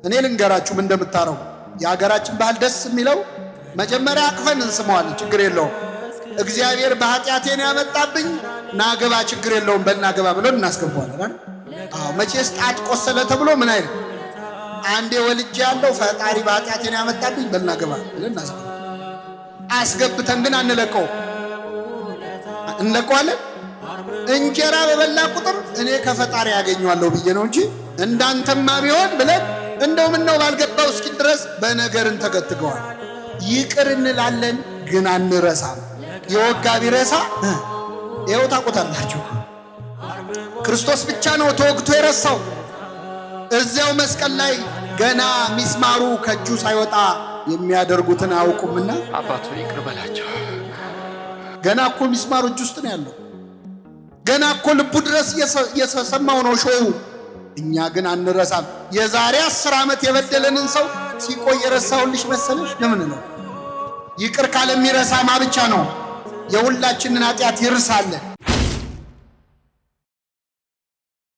እኔ ልንገራችሁ ምን እንደምታረጉ። የሀገራችን ባህል ደስ የሚለው መጀመሪያ አቅፈን እንስመዋለን፣ ችግር የለውም። እግዚአብሔር በኃጢአቴን ያመጣብኝ ናገባ ችግር የለውም በልናገባ ብለን እናስገባዋለን። መቼስ ጣት ቆሰለ ተብሎ ምን አይልም። አንዴ ወልጄ ያለው ፈጣሪ በኃጢአቴን ያመጣብኝ በልናገባ ብለን እናስገባዋለን። አስገብተን ግን አንለቀው፣ እንለቀዋለን። እንጀራ በበላ ቁጥር እኔ ከፈጣሪ ያገኘዋለሁ ብዬ ነው እንጂ እንዳንተማ ቢሆን ብለን እንደው ምን ነው ባልገባው እስኪ ድረስ በነገር እንተገትገዋል። ይቅር እንላለን ግን አንረሳም። የወጋ ቢረሳ ይኸው ታውቁታላችሁ። ክርስቶስ ብቻ ነው ተወግቶ የረሳው። እዚያው መስቀል ላይ ገና ሚስማሩ ከእጁ ሳይወጣ የሚያደርጉትን አያውቁምና አባቱ ይቅር በላቸው። ገና እኮ ሚስማሩ እጅ ውስጥ ነው ያለው። ገና እኮ ልቡ ድረስ እየሰማው ነው ሾው። እኛ ግን አንረሳም። የዛሬ 10 ዓመት የበደለንን ሰው ሲቆይ የረሳውልሽ መሰለሽ? ለምን ነው? ይቅር ካለ የሚረሳ ማ ብቻ ነው። የሁላችንን ኃጢአት ይርሳል።